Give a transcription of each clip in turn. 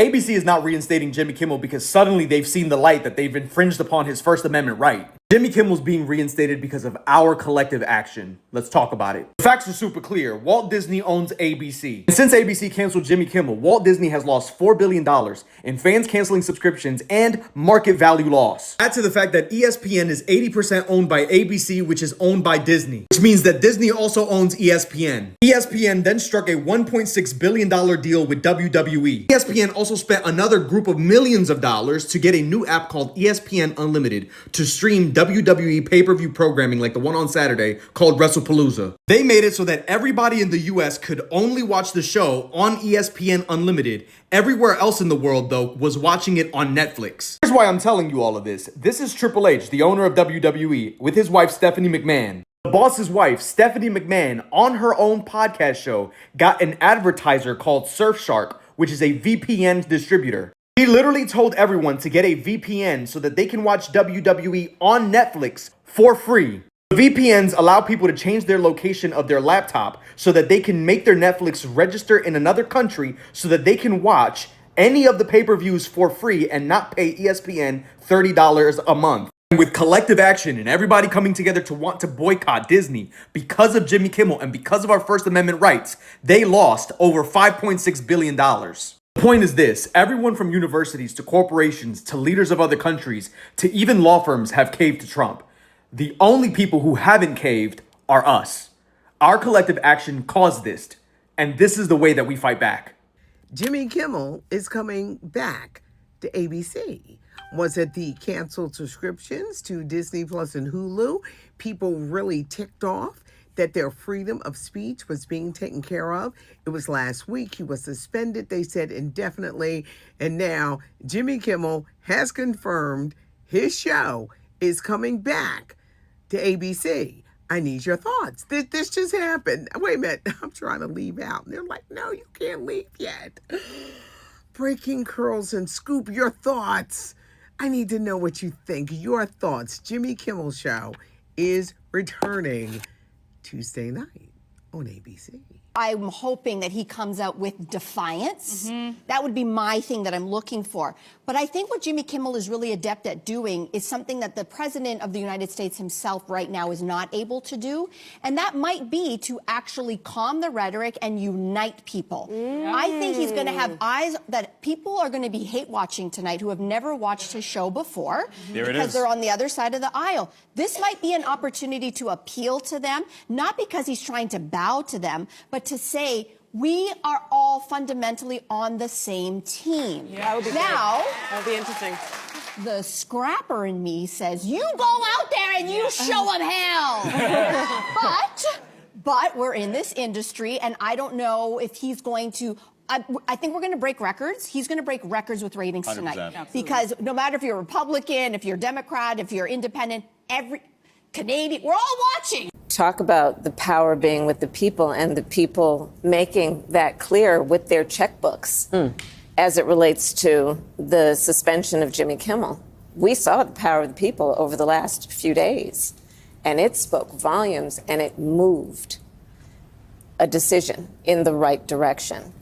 ABC is not reinstating Jimmy Kimmel because suddenly they've seen the light that they've infringed upon his First Amendment right. Jimmy Kimmel's being reinstated because of our collective action. Let's talk about it. The facts are super clear. Walt Disney owns ABC. And since ABC canceled Jimmy Kimmel, Walt Disney has lost $4 billion in fans canceling subscriptions and market value loss. Add to the fact that ESPN is 80% owned by ABC, which is owned by Disney, which means that Disney also owns ESPN. ESPN then struck a $1.6 billion deal with WWE. ESPN also spent another group of millions of dollars to get a new app called ESPN Unlimited to stream WWE pay-per-view programming like the one on Saturday called WrestlePalooza. They made it so that everybody in the US could only watch the show on ESPN Unlimited. Everywhere else in the world, though, was watching it on Netflix. Here's why I'm telling you all of this. This is Triple H, the owner of WWE, with his wife Stephanie McMahon. The boss's wife, Stephanie McMahon, on her own podcast show, got an advertiser called Surfshark, which is a VPN distributor. He literally told everyone to get a VPN so that they can watch WWE on Netflix for free. The VPNs allow people to change their location of their laptop so that they can make their Netflix register in another country so that they can watch any of the pay-per-views for free and not pay ESPN $30 a month. And with collective action and everybody coming together to want to boycott Disney because of Jimmy Kimmel and because of our First Amendment rights, they lost over $5.6 billion. The point is this: everyone from universities to corporations to leaders of other countries to even law firms have caved to Trump. The only people who haven't caved are us. Our collective action caused this, and this is the way that we fight back. Jimmy Kimmel is coming back to ABC. Was it the canceled subscriptions to Disney Plus and Hulu? People really ticked off that their freedom of speech was being taken care of. It was last week. He was suspended, they said, indefinitely. And now Jimmy Kimmel has confirmed his show is coming back to ABC. I need your thoughts. This just happened. Wait a minute. I'm trying to leave out. And they're like, no, you can't leave yet. Breaking Curls and Scoop, your thoughts. I need to know what you think. Your thoughts. Jimmy Kimmel Show is returning Tuesday night on ABC. I'm hoping that he comes out with defiance. That would be my thing that I'm looking for. But I think what Jimmy Kimmel is really adept at doing is something that the president of the United States himself right now is not able to do. And that might be to actually calm the rhetoric and unite people. I think he's going to have eyes that people are going to be hate watching tonight who have never watched his show before because they're on the other side of the aisle. This might be an opportunity to appeal to them, not because he's trying to bow to them, but to say, we are all fundamentally on the same team. Yeah, that would be now, that would be interesting. The scrapper in me says, you go out there and you show them hell. But we're in this industry, and I don't know if he's going to. I think we're going to break records. He's going to break records with ratings tonight. 100%. Because no matter if you're Republican, if you're Democrat, if you're independent, every Canadian, we're all watching. Talk about the power being with the people and the people making that clear with their checkbooks as it relates to the suspension of Jimmy Kimmel. We saw the power of the people over the last few days, and it spoke volumes, and it moved a decision in the right direction.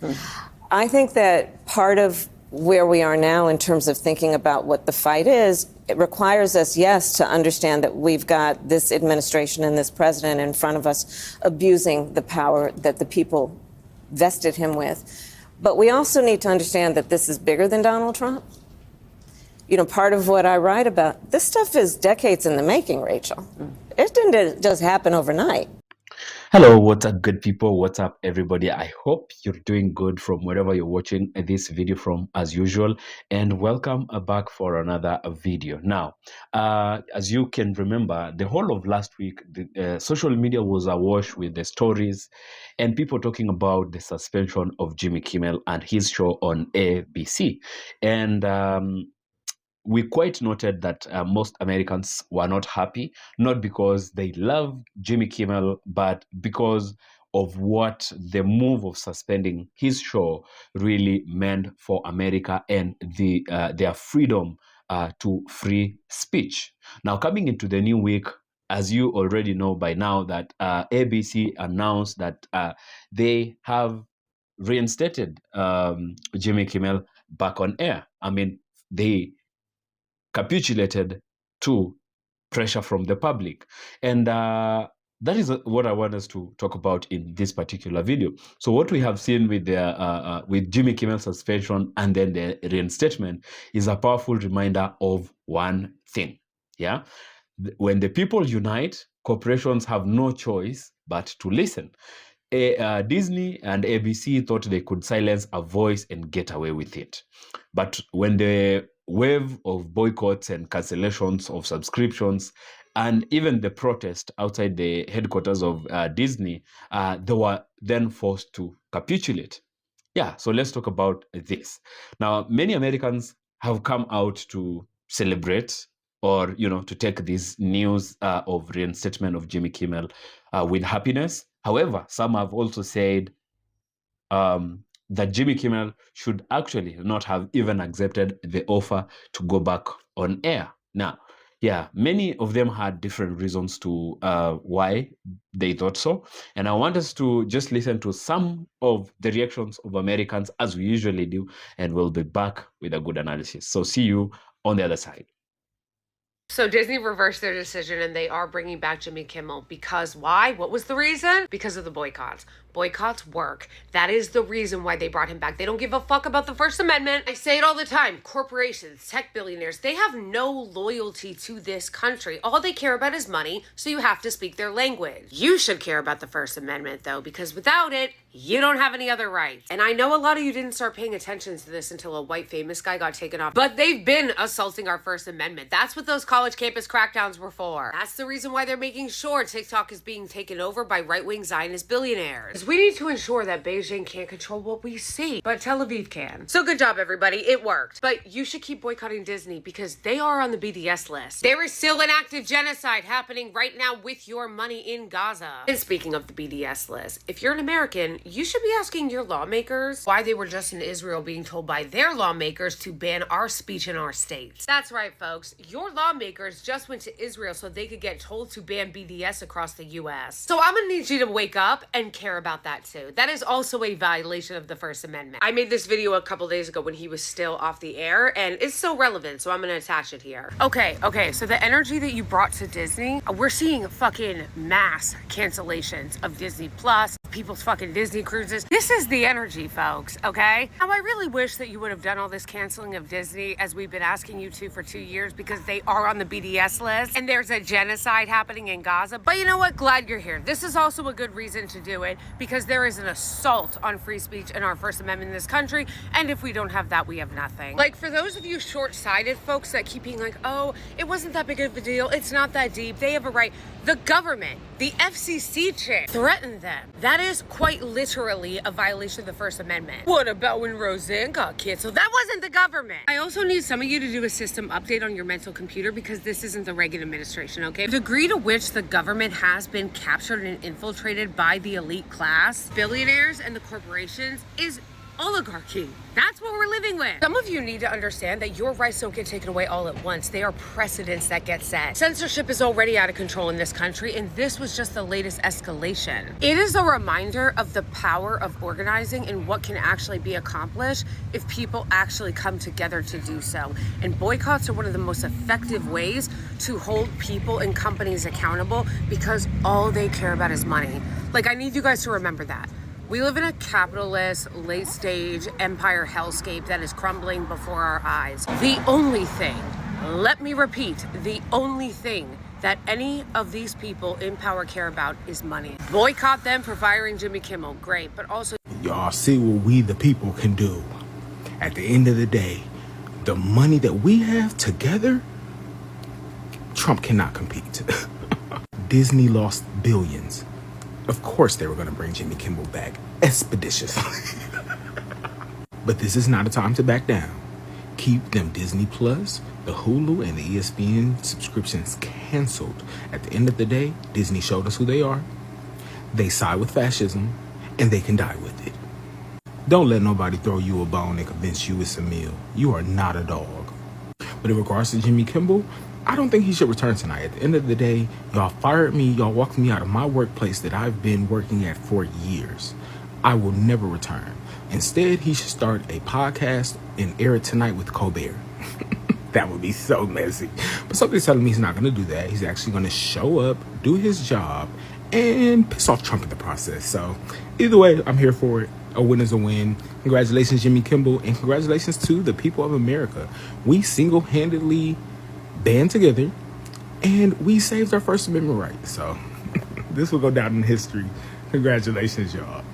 I think that part of where we are now in terms of thinking about what the fight is, it requires us, yes, to understand that we've got this administration and this president in front of us abusing the power that the people vested him with. But we also need to understand that this is bigger than Donald Trump. You know, part of what I write about, this stuff is decades in the making, Rachel. It didn't just happen overnight. Hello, what's up, good people? What's up, everybody? I hope you're doing good from wherever you're watching this video from, as usual, and welcome back for another video. Now, as you can remember, the whole of last week, the social media was awash with the stories and people talking about the suspension of Jimmy Kimmel and his show on ABC. And we quite noted that most Americans were not happy, not because they love Jimmy Kimmel, but because of what the move of suspending his show really meant for America and their freedom to free speech. Now, coming into the new week, as you already know by now, that ABC announced that they have reinstated Jimmy Kimmel back on air. I mean, they capitulated to pressure from the public. And that is what I want us to talk about in this particular video. So what we have seen with Jimmy Kimmel's suspension and then the reinstatement is a powerful reminder of one thing. Yeah, when the people unite, corporations have no choice but to listen. Disney and ABC thought they could silence a voice and get away with it. But when the wave of boycotts and cancellations of subscriptions and even the protest outside the headquarters of Disney, they were then forced to capitulate. Yeah, so let's talk about this. Now, many Americans have come out to celebrate or, to take this news of reinstatement of Jimmy Kimmel with happiness. However, some have also said that Jimmy Kimmel should actually not have even accepted the offer to go back on air. Now, yeah, many of them had different reasons to why they thought so. And I want us to just listen to some of the reactions of Americans as we usually do, and we'll be back with a good analysis. So see you on the other side. So Disney reversed their decision and they are bringing back Jimmy Kimmel because why? What was the reason? Because of the boycotts. Boycotts work. That is the reason why they brought him back. They don't give a fuck about the First Amendment. I say it all the time. Corporations, tech billionaires, they have no loyalty to this country. All they care about is money, so you have to speak their language. You should care about the First Amendment, though, because without it, you don't have any other rights. And I know a lot of you didn't start paying attention to this until a white famous guy got taken off, but they've been assaulting our First Amendment. That's what those college campus crackdowns were for. That's the reason why they're making sure TikTok is being taken over by right-wing Zionist billionaires. We need to ensure that Beijing can't control what we see, but Tel Aviv can. So good job, everybody. It worked. But you should keep boycotting Disney because they are on the BDS list. There is still an active genocide happening right now with your money in Gaza. And speaking of the BDS list, if you're an American, you should be asking your lawmakers why they were just in Israel being told by their lawmakers to ban our speech in our states. That's right, folks. Your lawmakers just went to Israel so they could get told to ban BDS across the U.S. So I'm gonna need you to wake up and care about that too. That is also a violation of the First Amendment. I made this video a couple days ago when he was still off the air and it's so relevant, so I'm gonna attach it here. Okay, so the energy that you brought to Disney, we're seeing fucking mass cancellations of Disney Plus, people's fucking Disney cruises. This is the energy, folks, okay? Now, I really wish that you would have done all this canceling of Disney as we've been asking you to for 2 years because they are on the BDS list and there's a genocide happening in Gaza. But you know what? Glad you're here. This is also a good reason to do it because there is an assault on free speech and our First Amendment in this country. And if we don't have that, we have nothing. Like, for those of you short-sighted folks that keep being like, oh, it wasn't that big of a deal. It's not that deep. They have a right. The government, the FCC chick, threatened them. That is quite literally a violation of the First Amendment. What about when Roseanne got canceled? That wasn't the government. I also need some of you to do a system update on your mental computer because this isn't the Reagan administration, okay? The degree to which the government has been captured and infiltrated by the elite class, billionaires and the corporations is oligarchy. That's what we're living with. Some of you need to understand that your rights don't get taken away all at once. They are precedents that get set. Censorship is already out of control in this country, and this was just the latest escalation. It is a reminder of the power of organizing and what can actually be accomplished if people actually come together to do so. And boycotts are one of the most effective ways to hold people and companies accountable because all they care about is money. Like, I need you guys to remember that. We live in a capitalist, late-stage empire hellscape that is crumbling before our eyes. The only thing, let me repeat, the only thing that any of these people in power care about is money. Boycott them for firing Jimmy Kimmel, great, but also... Y'all see what we the people can do. At the end of the day, the money that we have together, Trump cannot compete. Disney lost billions. Of course they were going to bring Jimmy Kimmel back expeditiously. But this is not a time to back down. Keep them Disney Plus, the Hulu, and the ESPN subscriptions canceled. At the end of the day, Disney showed us who they are. They side with fascism, and they can die with it. Don't let nobody throw you a bone and convince you it's a meal. You are not a dog. But in regards to Jimmy Kimmel, I don't think he should return tonight. At the end of the day, y'all fired me. Y'all walked me out of my workplace that I've been working at for years. I will never return. Instead, he should start a podcast and air it tonight with Colbert. That would be so messy. But something's telling me he's not going to do that. He's actually going to show up, do his job, and piss off Trump in the process. So either way, I'm here for it. A win is a win. Congratulations, Jimmy Kimmel, and congratulations to the people of America. We single-handedly band together, and we saved our First Amendment rights. So this will go down in history. Congratulations, y'all.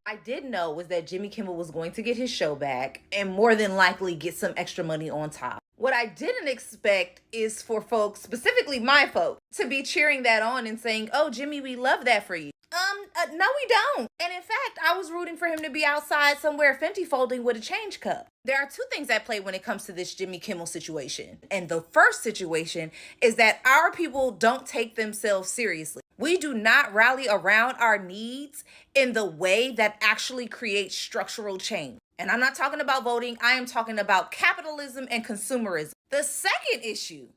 I did know was that Jimmy Kimmel was going to get his show back and more than likely get some extra money on top. What I didn't expect is for folks, specifically my folks, to be cheering that on and saying, "Oh, Jimmy, we love that for you." No, we don't. And in fact, I was rooting for him to be outside somewhere Fenty folding with a change cup. There are two things at play when it comes to this Jimmy Kimmel situation. And the first situation is that our people don't take themselves seriously. We do not rally around our needs in the way that actually creates structural change. And I'm not talking about voting. I am talking about capitalism and consumerism. The second issue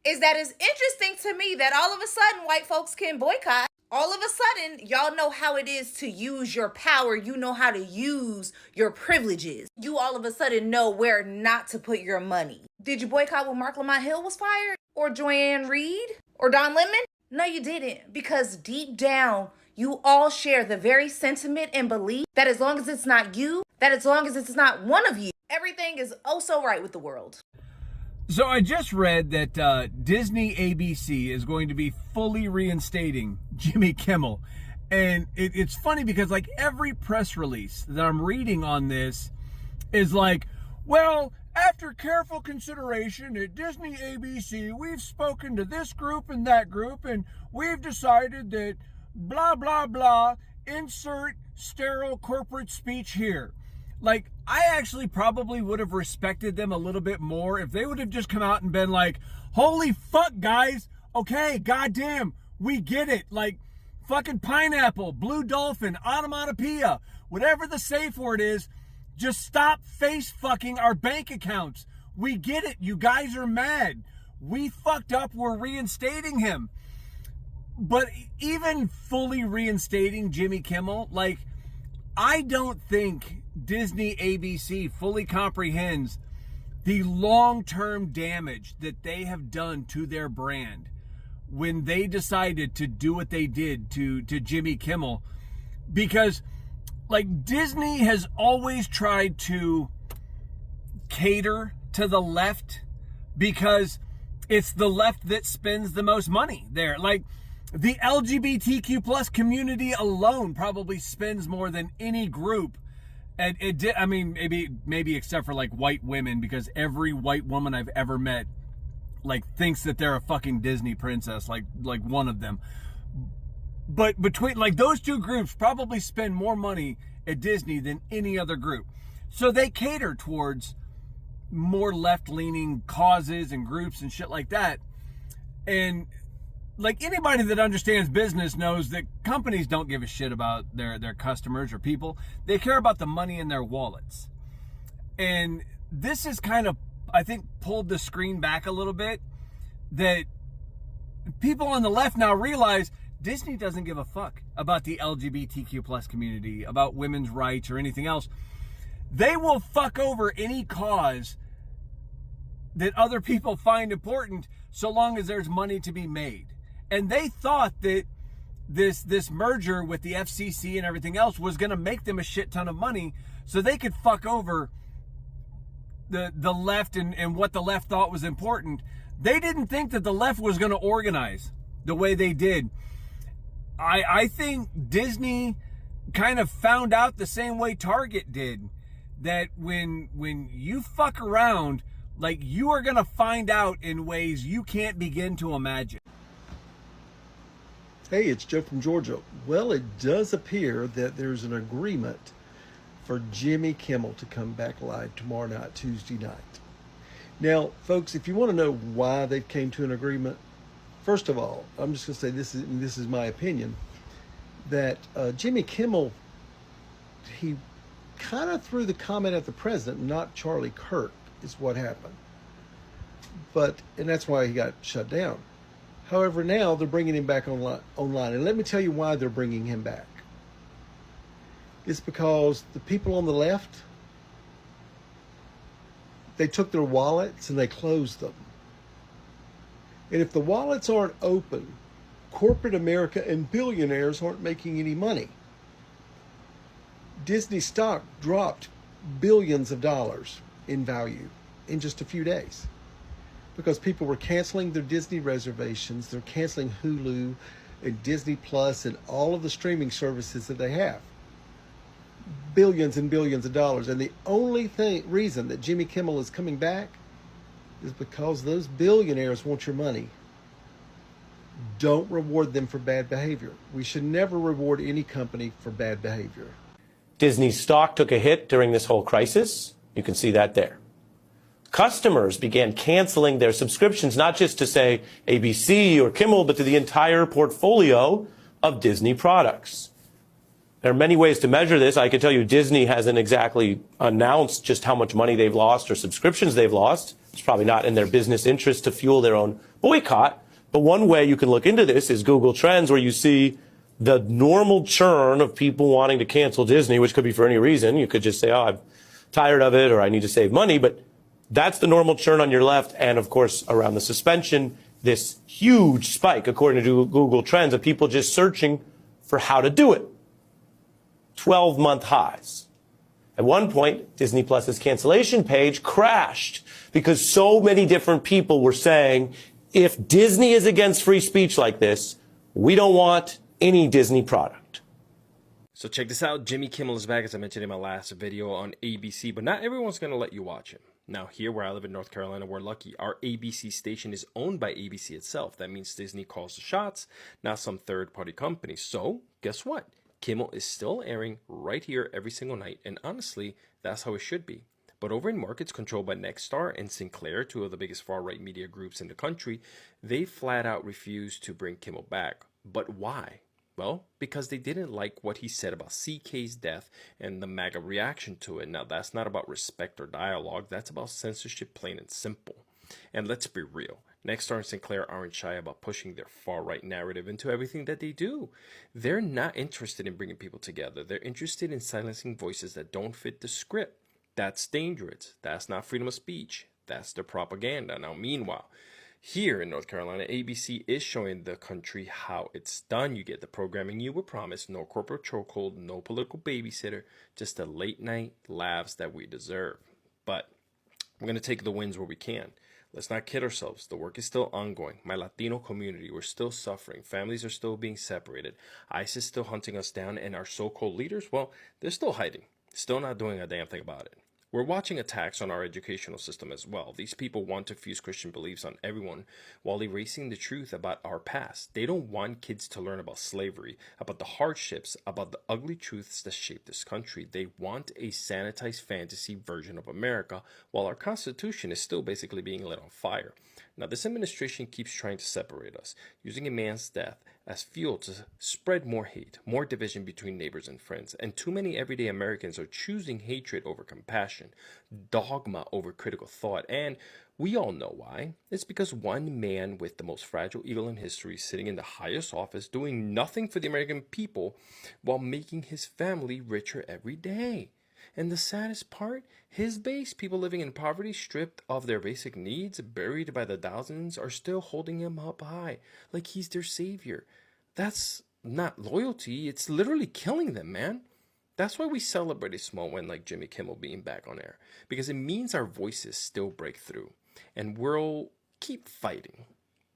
is that it's interesting to me that all of a sudden white folks can boycott. All of a sudden, y'all know how it is to use your power. You know how to use your privileges. You all of a sudden know where not to put your money. Did you boycott when Mark Lamont Hill was fired? Or Joanne Reed? Or Don Lemon? No, you didn't. Because deep down, you all share the very sentiment and belief that as long as it's not you, that as long as it's not one of you, everything is oh so right with the world. So I just read that Disney ABC is going to be fully reinstating Jimmy Kimmel. And it's funny because like every press release that I'm reading on this is like, well, after careful consideration at Disney ABC, we've spoken to this group and that group, and we've decided that blah, blah, blah, insert sterile corporate speech here. Like, I actually probably would have respected them a little bit more if they would have just come out and been like, holy fuck, guys. Okay, goddamn, we get it. Like, fucking pineapple, blue dolphin, onomatopoeia, whatever the safe word is, just stop face fucking our bank accounts. We get it. You guys are mad. We fucked up. We're reinstating him. But even fully reinstating Jimmy Kimmel, like, I don't think Disney ABC fully comprehends the long-term damage that they have done to their brand when they decided to do what they did to Jimmy Kimmel. Because, like, Disney has always tried to cater to the left because it's the left that spends the most money there. Like, the LGBTQ plus community alone probably spends more than any group. And it did, I mean, maybe except for like white women, because every white woman I've ever met like thinks that they're a fucking Disney princess, like one of them. But between like those two groups probably spend more money at Disney than any other group. So they cater towards more left-leaning causes and groups and shit like that. And like anybody that understands business knows that companies don't give a shit about their customers or people. They care about the money in their wallets. And this is kind of, I think, pulled the screen back a little bit, that people on the left now realize Disney doesn't give a fuck about the LGBTQ plus community, about women's rights or anything else. They will fuck over any cause that other people find important so long as there's money to be made. And they thought that this merger with the FCC and everything else was going to make them a shit ton of money so they could fuck over the left and what the left thought was important. They didn't think that the left was going to organize the way they did. I think Disney kind of found out the same way Target did, that when you fuck around, like, you are going to find out in ways you can't begin to imagine. Hey, it's Joe from Georgia. Well, it does appear that there's an agreement for Jimmy Kimmel to come back live tomorrow night, Tuesday night. Now, folks, if you want to know why they've came to an agreement, first of all, I'm just going to say this is my opinion, that Jimmy Kimmel, he kind of threw the comment at the president, not Charlie Kirk, is what happened. And that's why he got shut down. However, now they're bringing him back online. And let me tell you why they're bringing him back. is because the people on the left, they took their wallets and they closed them. And if the wallets aren't open, corporate America and billionaires aren't making any money. Disney stock dropped billions of dollars in value in just a few days because people were canceling their Disney reservations. They're canceling Hulu and Disney Plus and all of the streaming services that they have. Billions and billions of dollars. And the only reason that Jimmy Kimmel is coming back is because those billionaires want your money. Don't reward them for bad behavior. We should never reward any company for bad behavior. Disney's stock took a hit during this whole crisis. You can see that there. Customers began canceling their subscriptions, not just to, say, ABC or Kimmel, but to the entire portfolio of Disney products. There are many ways to measure this. I can tell you Disney hasn't exactly announced just how much money they've lost or subscriptions they've lost. It's probably not in their business interest to fuel their own boycott. But one way you can look into this is Google Trends, where you see the normal churn of people wanting to cancel Disney, which could be for any reason. You could just say, oh, I'm tired of it, or I need to save money. But that's the normal churn on your left. And of course, around the suspension, this huge spike, according to Google Trends, of people just searching for how to do it. 12-month highs. At one point, Disney Plus's cancellation page crashed because so many different people were saying, if Disney is against free speech like this, we don't want any Disney product. So check this out. Jimmy Kimmel is back, as I mentioned in my last video, on ABC, but not everyone's going to let you watch him. Now, here where I live in North Carolina, we're lucky. Our ABC station is owned by ABC itself. That means Disney calls the shots, not some third-party company. So, guess what? Kimmel is still airing right here every single night, and honestly, that's how it should be. But over in markets controlled by Nexstar and Sinclair, two of the biggest far-right media groups in the country, they flat out refused to bring Kimmel back. But why? Well, because they didn't like what he said about CK's death and the MAGA reaction to it. Now, that's not about respect or dialogue. That's about censorship, plain and simple. And let's be real. Nexstar and Sinclair aren't shy about pushing their far-right narrative into everything that they do. They're not interested in bringing people together. They're interested in silencing voices that don't fit the script. That's dangerous. That's not freedom of speech. That's their propaganda. Now, meanwhile, here in North Carolina, ABC is showing the country how it's done. You get the programming you were promised, no corporate chokehold, no political babysitter, just the late-night laughs that we deserve. But we're going to take the wins where we can. Let's not kid ourselves. The work is still ongoing. My Latino community, we're still suffering. Families are still being separated. ICE is still hunting us down, and our so-called leaders, well, they're still hiding. Still not doing a damn thing about it. We're watching attacks on our educational system as well. These people want to fuse Christian beliefs on everyone while erasing the truth about our past. They don't want kids to learn about slavery, about the hardships, about the ugly truths that shape this country. They want a sanitized fantasy version of America while our Constitution is still basically being lit on fire. Now, this administration keeps trying to separate us, using a man's death as fuel to spread more hate, more division between neighbors and friends. And too many everyday Americans are choosing hatred over compassion, dogma over critical thought. And we all know why. It's because one man with the most fragile ego in history, sitting in the highest office, doing nothing for the American people while making his family richer every day. And the saddest part, his base, people living in poverty, stripped of their basic needs, buried by the thousands, are still holding him up high, like he's their savior. That's not loyalty, it's literally killing them, man. That's why we celebrate a small win like Jimmy Kimmel being back on air, because it means our voices still break through. And we'll keep fighting.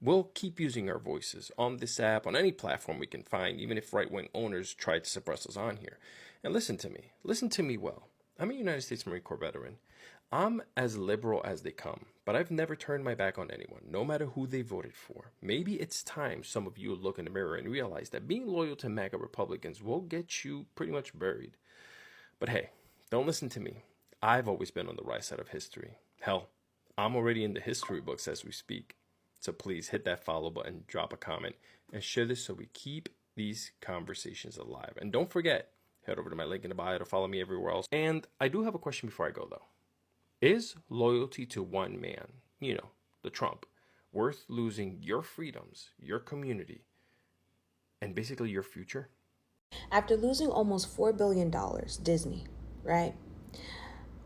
We'll keep using our voices on this app, on any platform we can find, even if right-wing owners try to suppress us on here. And listen to me well. I'm a United States Marine Corps veteran. I'm as liberal as they come, but I've never turned my back on anyone, no matter who they voted for. Maybe it's time some of you look in the mirror and realize that being loyal to MAGA Republicans will get you pretty much buried. But hey, don't listen to me. I've always been on the right side of history. Hell, I'm already in the history books as we speak. So please hit that follow button, drop a comment, and share this so we keep these conversations alive. And don't forget, head over to my link in the bio to follow me everywhere else. And I do have a question before I go, though. Is loyalty to one man, the Trump, worth losing your freedoms, your community, and basically your future? After losing almost $4 billion, Disney, right?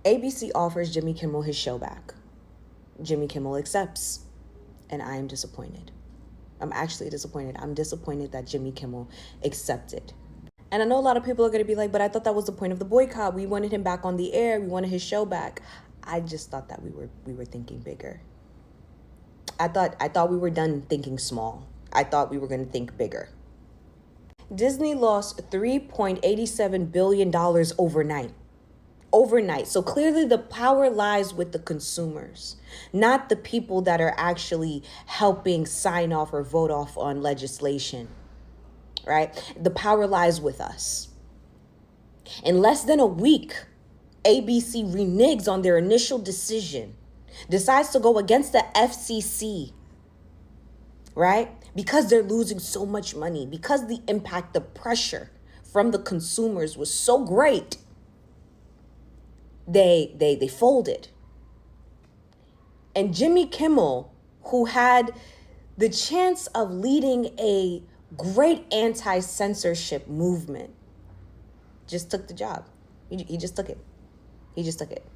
ABC offers Jimmy Kimmel his show back. Jimmy Kimmel accepts, and I am disappointed. I'm actually disappointed. I'm disappointed that Jimmy Kimmel accepted. And I know a lot of people are going to be like, but I thought that was the point of the boycott. We wanted him back on the air. We wanted his show back. I just thought that we were thinking bigger. I thought we were done thinking small. I thought we were going to think bigger. Disney lost $3.87 billion overnight. Overnight. So clearly the power lies with the consumers, not the people that are actually helping sign off or vote off on legislation, right? The power lies with us. In less than a week, ABC reneges on their initial decision, decides to go against the FCC, right? Because they're losing so much money, because the impact, the pressure from the consumers was so great, they folded. And Jimmy Kimmel, who had the chance of leading a great anti-censorship movement, just took the job. He just took it. He just took it.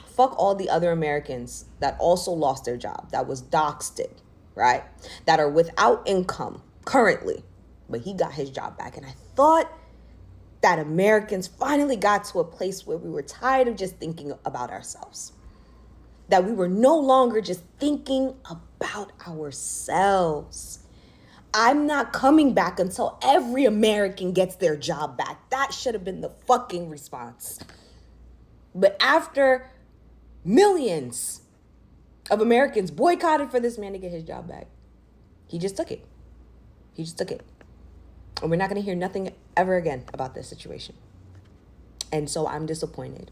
Fuck all the other Americans that also lost their job, that was doxed, right? That are without income currently. But he got his job back. And I thought that Americans finally got to a place where we were tired of just thinking about ourselves. That we were no longer just thinking about ourselves. I'm not coming back until every American gets their job back. That should have been the fucking response. But after millions of Americans boycotted for this man to get his job back, he just took it. He just took it. And we're not going to hear nothing ever again about this situation. And so I'm disappointed.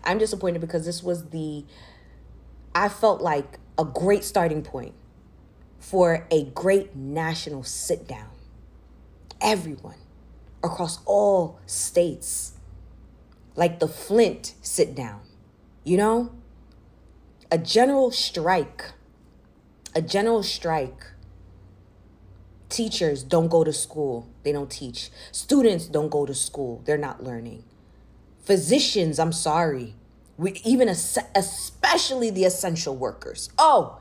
I'm disappointed because this was I felt like a great starting point for a great national sit down. Everyone across all states, like the Flint sit down, you know? A general strike. Teachers don't go to school. They don't teach. Students don't go to school. They're not learning. Physicians, I'm sorry. Especially the essential workers. Oh,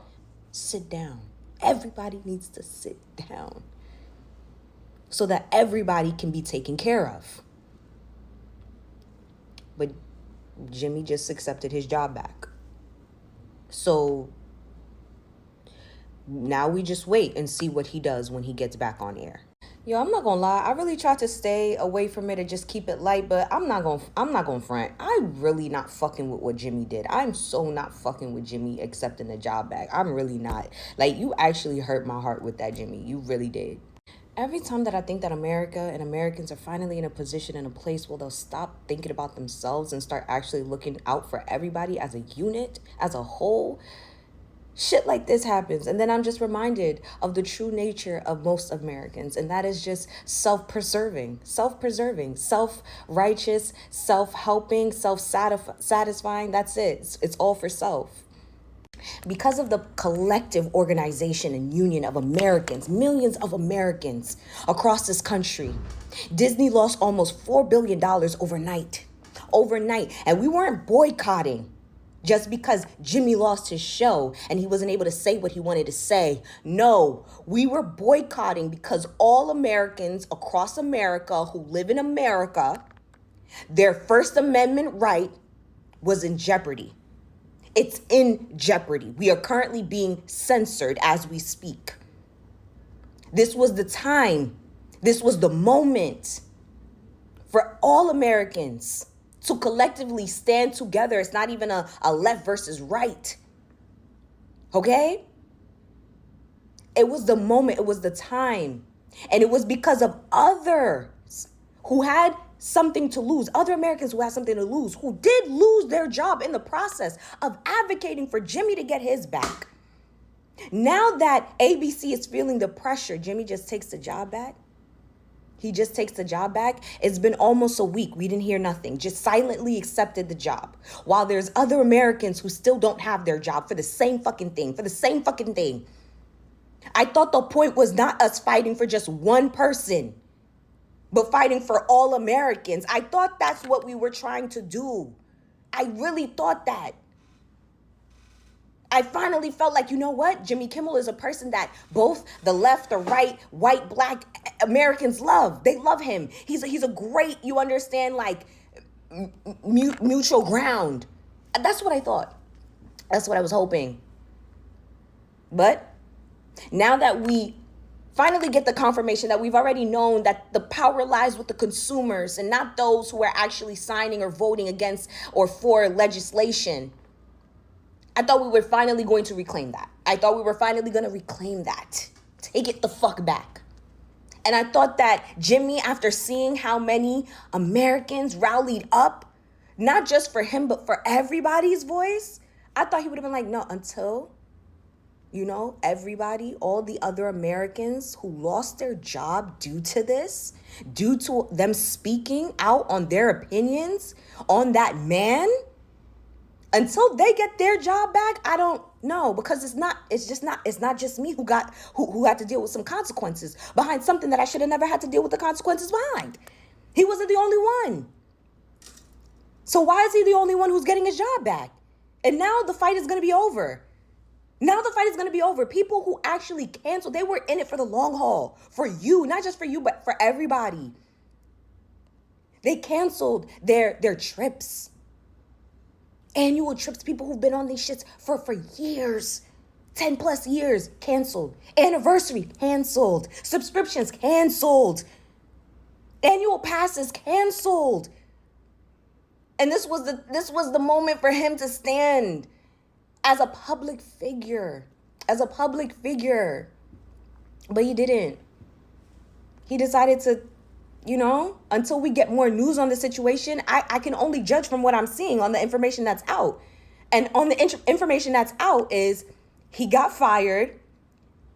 sit down. Everybody needs to sit down so that everybody can be taken care of. But Jimmy just accepted his job back. So now we just wait and see what he does when he gets back on air. Yo, I'm not gonna lie. I really tried to stay away from it and just keep it light, but I'm not gonna front. I'm really not fucking with what Jimmy did. I'm so not fucking with Jimmy accepting the job back. I'm really not. Like, you actually hurt my heart with that, Jimmy. You really did. Every time that I think that America and Americans are finally in a position, in a place where they'll stop thinking about themselves and start actually looking out for everybody as a unit, as a whole, shit like this happens. And then I'm just reminded of the true nature of most Americans. And that is just self-preserving, self-righteous, self-helping, self-satisfying. That's it. It's all for self. Because of the collective organization and union of Americans, millions of Americans across this country, Disney lost almost $4 billion overnight. And we weren't boycotting just because Jimmy lost his show and he wasn't able to say what he wanted to say. No, we were boycotting because all Americans across America who live in America, their First Amendment right was in jeopardy. It's in jeopardy. We are currently being censored as we speak. This was the time. This was the moment for all Americans to collectively stand together. It's not even a left versus right. Okay? It was the moment. It was the time. And it was because of others who had something to lose, other Americans who had something to lose, who did lose their job in the process of advocating for Jimmy to get his back. Now that ABC is feeling the pressure, Jimmy just takes the job back. He just takes the job back. It's been almost a week. We didn't hear nothing. Just silently accepted the job. While there's other Americans who still don't have their job for the same fucking thing. I thought the point was not us fighting for just one person. but fighting for all Americans. I thought that's what we were trying to do. I really thought that. I finally felt like, you know what? Jimmy Kimmel is a person that both the left, the right, white, black Americans love. They love him. He's a great, you understand, like mutual ground. That's what I thought. That's what I was hoping. But now that we finally get the confirmation that we've already known that the power lies with the consumers and not those who are actually signing or voting against or for legislation, I thought we were finally going to reclaim that. I thought we were finally going to reclaim that. Take it the fuck back. And I thought that Jimmy, after seeing how many Americans rallied up, not just for him, but for everybody's voice, I thought he would have been like, no, until, you know, everybody, all the other Americans who lost their job due to this, due to them speaking out on their opinions on that man, until they get their job back, I don't know, because it's not just me who had to deal with some consequences behind something that I should have never had to deal with the consequences behind. He wasn't the only one. So why is he the only one who's getting his job back? And now the fight is going to be over. Now the fight is going to be over. People who actually canceled, they were in it for the long haul. For you, not just for you, but for everybody. They canceled their trips. Annual trips, people who've been on these shits for years. 10 plus years, canceled. Anniversary, canceled. Subscriptions, canceled. Annual passes, canceled. And this was the moment for him to stand as a public figure. But he didn't. He decided to, you know, until we get more news on the situation, I can only judge from what I'm seeing on the information that's out. And on the information that's out is he got fired.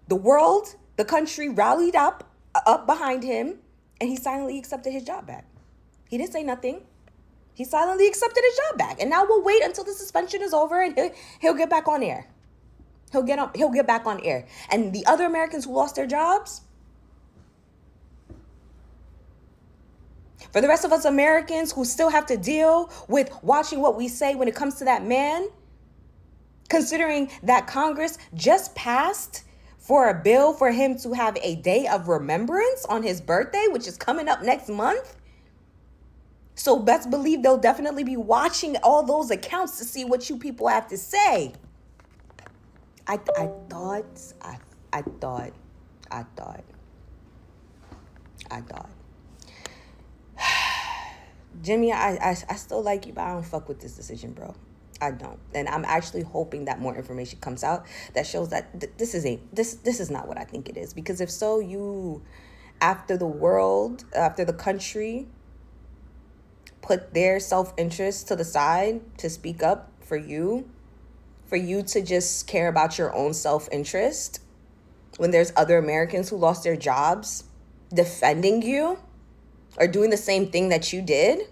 The world, the country rallied up behind him, and he silently accepted his job back. He didn't say nothing. He silently accepted his job back. And now we'll wait until the suspension is over and he'll get back on air. He'll get back on air. And the other Americans who lost their jobs, for the rest of us Americans who still have to deal with watching what we say when it comes to that man, considering that Congress just passed for a bill for him to have a day of remembrance on his birthday, which is coming up next month. So best believe they'll definitely be watching all those accounts to see what you people have to say. I thought. Jimmy, I still like you, but I don't fuck with this decision, bro. I don't. And I'm actually hoping that more information comes out that shows that this is not what I think it is. Because if so, you, after the country put their self-interest to the side to speak up for you to just care about your own self-interest when there's other Americans who lost their jobs defending you or doing the same thing that you did,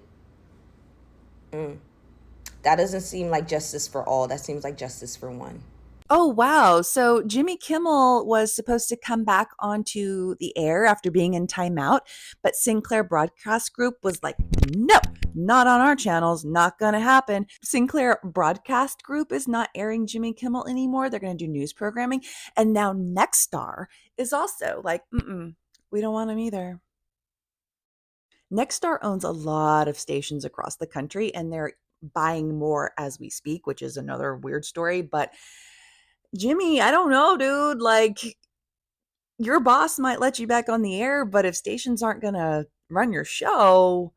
that doesn't seem like justice for all. That seems like justice for one. Oh, wow. So Jimmy Kimmel was supposed to come back onto the air after being in timeout, but Sinclair Broadcast Group was like, no, not on our channels, not going to happen. Sinclair Broadcast Group is not airing Jimmy Kimmel anymore. They're going to do news programming. And now Nexstar is also like, we don't want him either. Nexstar owns a lot of stations across the country, and they're buying more as we speak, which is another weird story. But Jimmy, I don't know, dude. Like, your boss might let you back on the air, but if stations aren't going to run your show.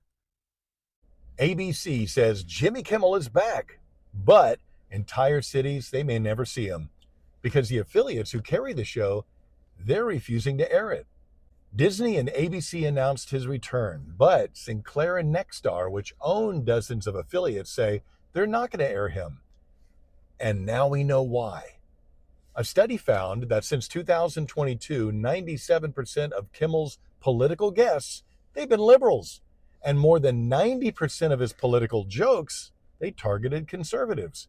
ABC says Jimmy Kimmel is back, but entire cities, they may never see him because the affiliates who carry the show, they're refusing to air it. Disney and ABC announced his return, but Sinclair and Nexstar, which own dozens of affiliates, say they're not going to air him. And now we know why. A study found that since 2022, 97% of Kimmel's political guests, they've been liberals. And more than 90% of his political jokes, they targeted conservatives.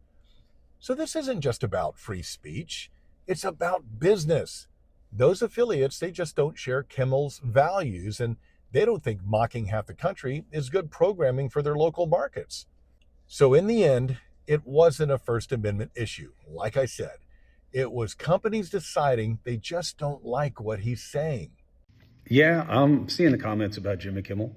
So this isn't just about free speech. It's about business. Those affiliates, they just don't share Kimmel's values, and They don't think mocking half the country is good programming for their local markets. So in the end, it wasn't a First Amendment issue. Like I said, it was companies deciding they just don't like what he's saying. Yeah, I'm seeing the comments about Jimmy Kimmel.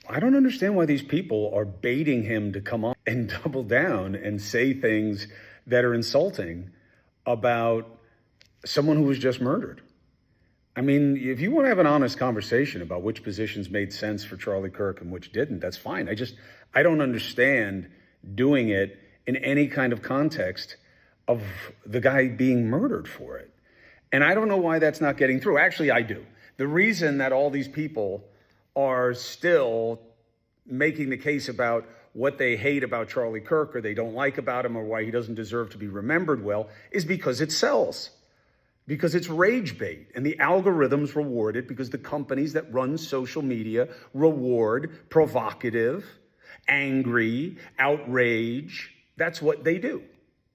I don't understand why these people are baiting him to come on and double down and say things that are insulting about someone who was just murdered. I mean, if you want to have an honest conversation about which positions made sense for Charlie Kirk and which didn't, that's fine. I don't understand doing it in any kind of context of the guy being murdered for it. And I don't know why that's not getting through. Actually, I do. The reason that all these people are still making the case about what they hate about Charlie Kirk or they don't like about him or why he doesn't deserve to be remembered well is because it sells. Because it's rage bait and the algorithms reward it because the companies that run social media reward provocative, angry, outrage. That's what they do.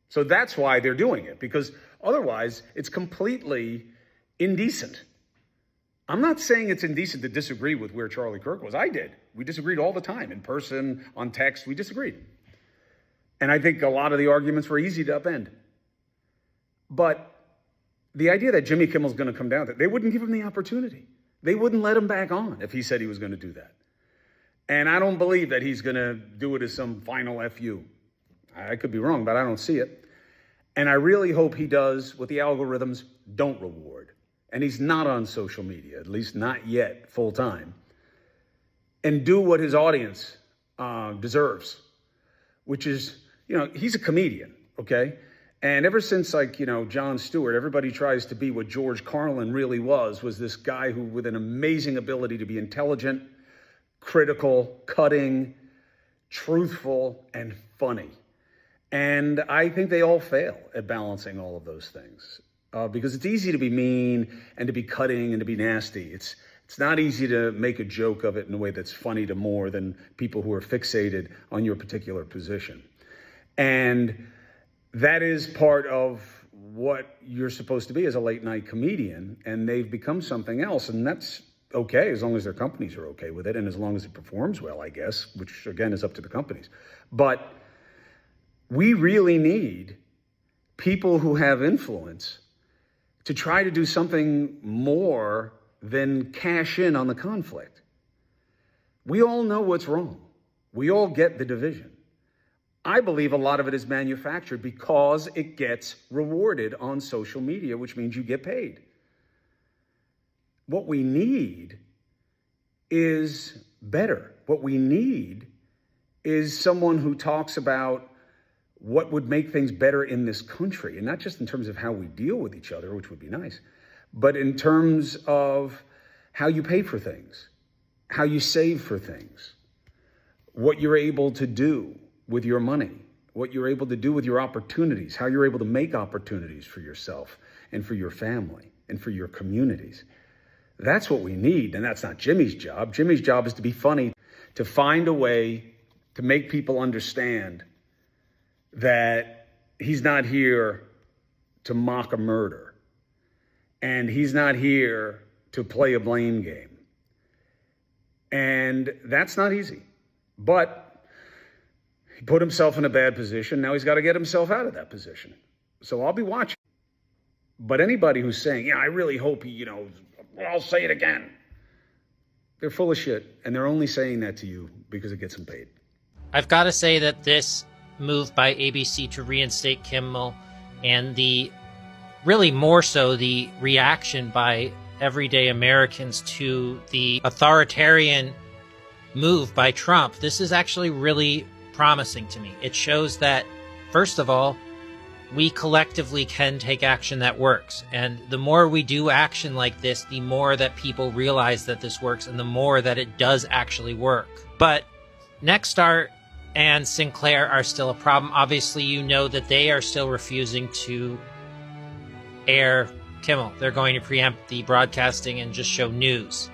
So that's why they're doing it, because otherwise it's completely indecent. I'm not saying it's indecent to disagree with where Charlie Kirk was. I did. We disagreed all the time, in person, on text, we disagreed. And I think a lot of the arguments were easy to upend. But the idea that Jimmy Kimmel's going to come down, that they wouldn't give him the opportunity. They wouldn't let him back on if he said he was going to do that. And I don't believe that he's going to do it as some final FU. I could be wrong, but I don't see it. And I really hope he does what the algorithms don't reward. And he's not on social media, at least not yet, full time. And do what his audience deserves, which is, he's a comedian, okay? And ever since, Jon Stewart, everybody tries to be what George Carlin really was this guy who, with an amazing ability to be intelligent, critical, cutting, truthful, and funny. And I think they all fail at balancing all of those things because it's easy to be mean and to be cutting and to be nasty. It's not easy to make a joke of it in a way that's funny to more than people who are fixated on your particular position. And that is part of what you're supposed to be as a late night comedian. And they've become something else. And that's okay, as long as their companies are okay with it. And as long as it performs well, I guess, which again is up to the companies. But we really need people who have influence to try to do something more than cash in on the conflict. We all know what's wrong. We all get the division. I believe a lot of it is manufactured because it gets rewarded on social media, which means you get paid. What we need is better. What we need is someone who talks about what would make things better in this country, and not just in terms of how we deal with each other, which would be nice, but in terms of how you pay for things, how you save for things, what you're able to do with your money, what you're able to do with your opportunities, how you're able to make opportunities for yourself and for your family and for your communities. That's what we need, and that's not Jimmy's job. Jimmy's job is to be funny, to find a way to make people understand that he's not here to mock a murder, and he's not here to play a blame game. And that's not easy. But he put himself in a bad position. Now he's got to get himself out of that position. So I'll be watching. But anybody who's saying, I really hope he, I'll say it again, they're full of shit. And they're only saying that to you because it gets them paid. I've got to say that this move by ABC to reinstate Kimmel and really more so the reaction by everyday Americans to the authoritarian move by Trump, this is actually really promising to me. It shows that, first of all, we collectively can take action that works. And the more we do action like this, the more that people realize that this works and the more that it does actually work. But Nexstar and Sinclair are still a problem. Obviously, you know that they are still refusing to air Kimmel. They're going to preempt the broadcasting and just show news.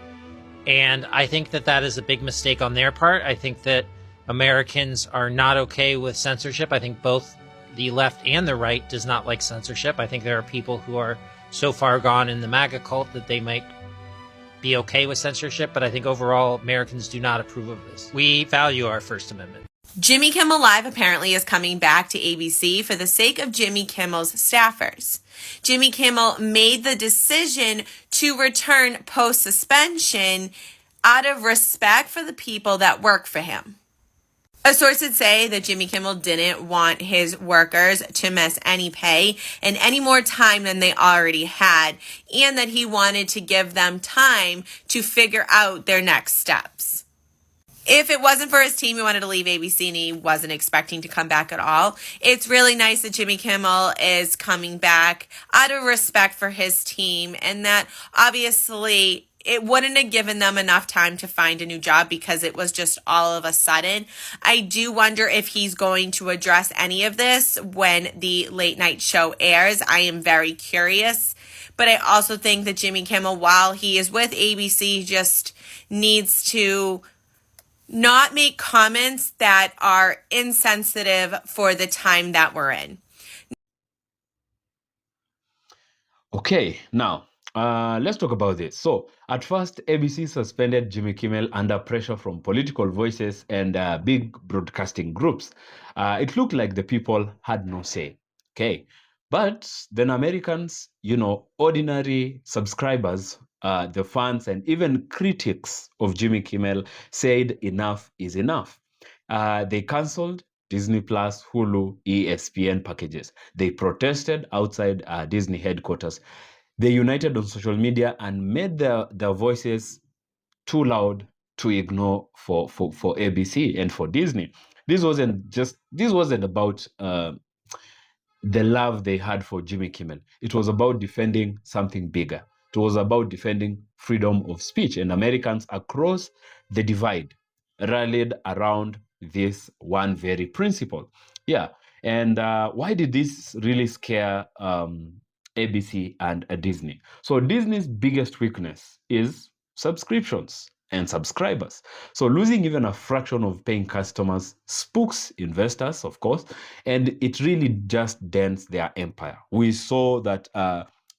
And I think that that is a big mistake on their part. I think that Americans are not okay with censorship. I think both the left and the right does not like censorship. I think there are people who are so far gone in the MAGA cult that they might be okay with censorship, but I think overall Americans do not approve of this. We value our First Amendment. Jimmy Kimmel Live apparently is coming back to ABC for the sake of Jimmy Kimmel's staffers. Jimmy Kimmel made the decision to return post-suspension out of respect for the people that work for him. Sources say that Jimmy Kimmel didn't want his workers to miss any pay and any more time than they already had, and that he wanted to give them time to figure out their next steps. If it wasn't for his team, he wanted to leave ABC and he wasn't expecting to come back at all. It's really nice that Jimmy Kimmel is coming back out of respect for his team, and that obviously it wouldn't have given them enough time to find a new job because it was just all of a sudden. I do wonder if he's going to address any of this when the late night show airs. I am very curious. But I also think that Jimmy Kimmel, while he is with ABC, just needs to not make comments that are insensitive for the time that we're in. Okay, now let's talk about this. So, at first, ABC suspended Jimmy Kimmel under pressure from political voices and big broadcasting groups. It looked like the people had no say. Okay, but then Americans, ordinary subscribers, the fans, and even critics of Jimmy Kimmel said enough is enough. They canceled Disney Plus, Hulu, ESPN packages. They protested outside Disney headquarters. They united on social media and made their voices too loud to ignore for ABC and for Disney. This wasn't about the love they had for Jimmy Kimmel. It was about defending something bigger. It was about defending freedom of speech, and Americans across the divide rallied around this one very principle. Yeah, and why did this really scare ABC and Disney? So Disney's biggest weakness is subscriptions and subscribers. So losing even a fraction of paying customers spooks investors, of course, and it really just dents their empire. We saw that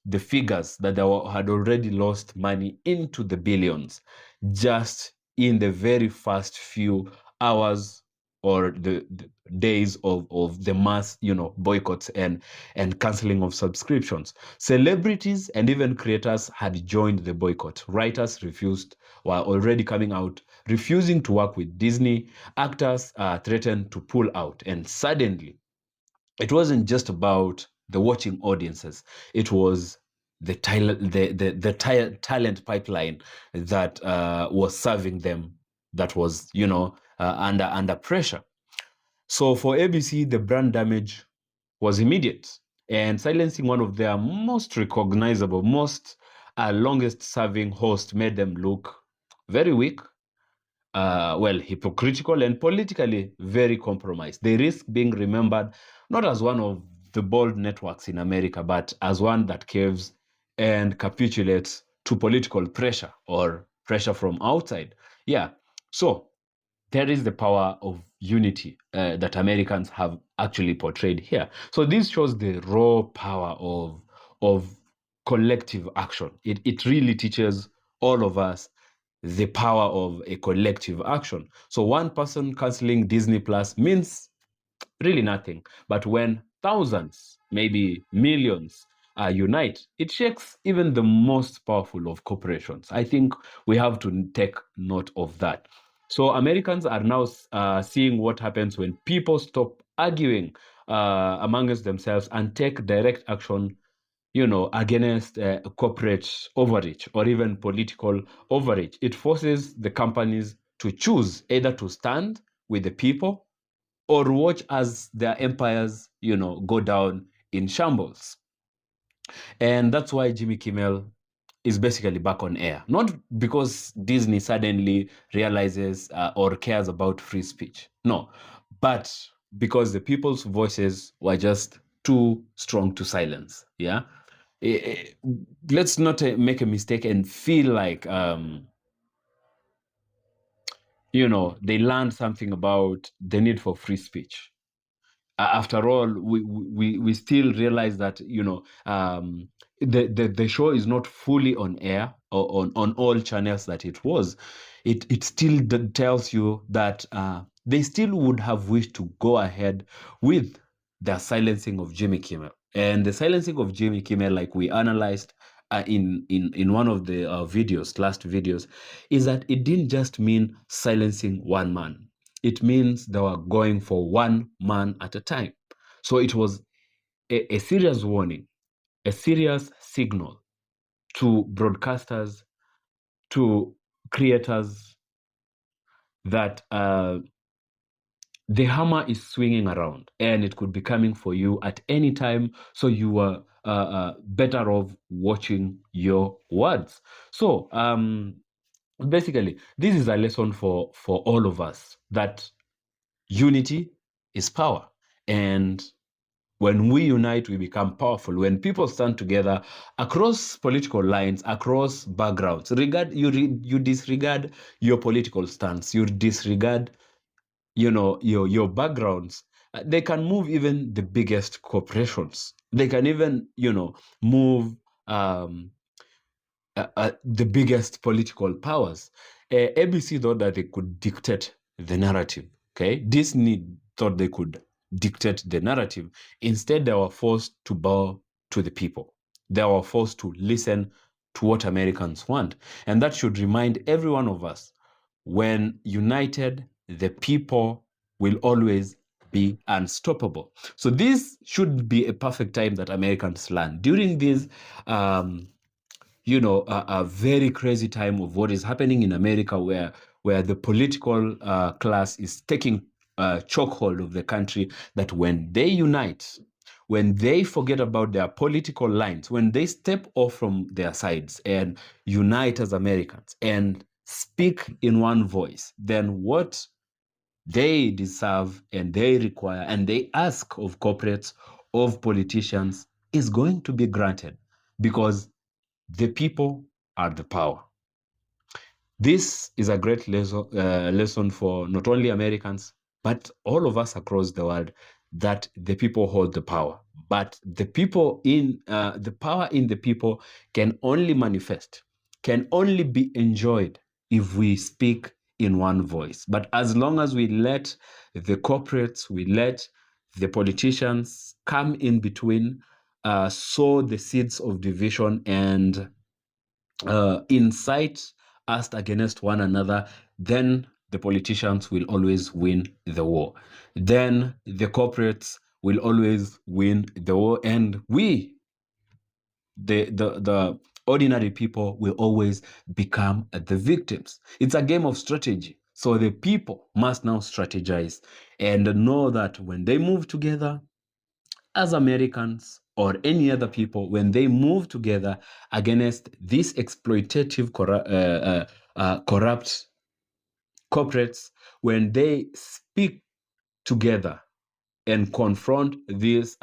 the figures that they had already lost money into the billions just in the very first few hours or the days of the mass, boycotts and canceling of subscriptions. Celebrities and even creators had joined the boycott. Writers were already coming out, refusing to work with Disney. Actors threatened to pull out. And suddenly, it wasn't just about the watching audiences. It was the talent pipeline that was serving them that was, under pressure. So for ABC, the brand damage was immediate, and silencing one of their most recognizable, most longest-serving hosts made them look very weak, hypocritical, and politically very compromised. They risk being remembered not as one of the bold networks in America, but as one that caves and capitulates to political pressure or pressure from outside. Yeah, so there is the power of unity that Americans have actually portrayed here. So this shows the raw power of collective action. It really teaches all of us the power of a collective action. So one person canceling Disney Plus means really nothing. But when thousands, maybe millions, unite, it shakes even the most powerful of corporations. I think we have to take note of that. So Americans are now seeing what happens when people stop arguing amongst themselves and take direct action, against corporate overreach or even political overreach. It forces the companies to choose either to stand with the people or watch as their empires, go down in shambles. And that's why Jimmy Kimmel is basically back on air. Not because Disney suddenly realizes or cares about free speech. No, but because the people's voices were just too strong to silence. Yeah. Let's not make a mistake and feel like, they learned something about the need for free speech. After all, we still realize that the show is not fully on air. on all channels that it was, it still tells you that they still would have wished to go ahead with the silencing of Jimmy Kimmel. And the silencing of Jimmy Kimmel, like we analyzed in one of the last videos, is that it didn't just mean silencing one man. It means they were going for one man at a time. So it was a serious warning, a serious signal to broadcasters, to creators, that the hammer is swinging around and it could be coming for you at any time. So you are better off watching your words. So basically, this is a lesson for all of us, that unity is power. And when we unite, we become powerful. When people stand together across political lines, across backgrounds, you disregard your political stance, you disregard, your backgrounds. They can move even the biggest corporations. They can even, move the biggest political powers. ABC thought that they could dictate the narrative. Okay, Disney thought they could dictate the narrative. Instead, they were forced to bow to the people. They were forced to listen to what Americans want. And that should remind every one of us, when united, the people will always be unstoppable. So this should be a perfect time that Americans learn. During this a very crazy time of what is happening in America, where the political class is taking chokehold of the country, that when they unite, when they forget about their political lines, when they step off from their sides and unite as Americans and speak in one voice, then what they deserve and they require and they ask of corporates, of politicians, is going to be granted, because the people are the power. This is a great lesson for not only Americans, but all of us across the world, that the people hold the power. But the power in the people can only manifest, can only be enjoyed if we speak in one voice. But as long as we let the corporates, we let the politicians come in between, sow the seeds of division and incite us against one another, then the politicians will always win the war. Then the corporates will always win the war, and we, the ordinary people, will always become the victims. It's a game of strategy. So the people must now strategize and know that when they move together as Americans or any other people, when they move together against these exploitative, corrupt corporates, when they speak together and confront these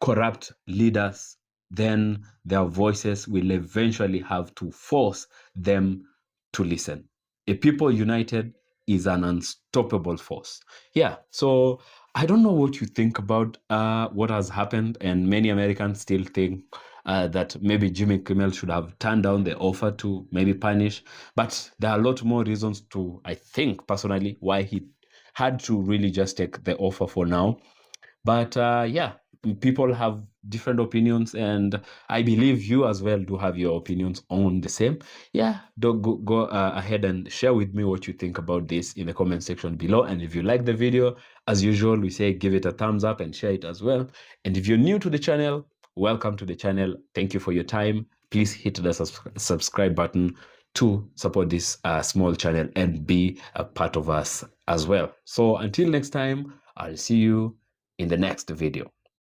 corrupt leaders, then their voices will eventually have to force them to listen. A people united is an unstoppable force. Yeah, so I don't know what you think about what has happened, and many Americans still think that maybe Jimmy Kimmel should have turned down the offer to maybe punish, but there are a lot more reasons to, I think personally, why he had to really just take the offer for now. But yeah, people have different opinions, and I believe you as well do have your opinions on the same. Yeah, don't go ahead and share with me what you think about this in the comment section below. And if you like the video, as usual, we say give it a thumbs up and share it as well. And if you're new to the channel, welcome to the channel. Thank you for your time. Please hit the subscribe button to support this small channel and be a part of us as well. So until next time, I'll see you in the next video.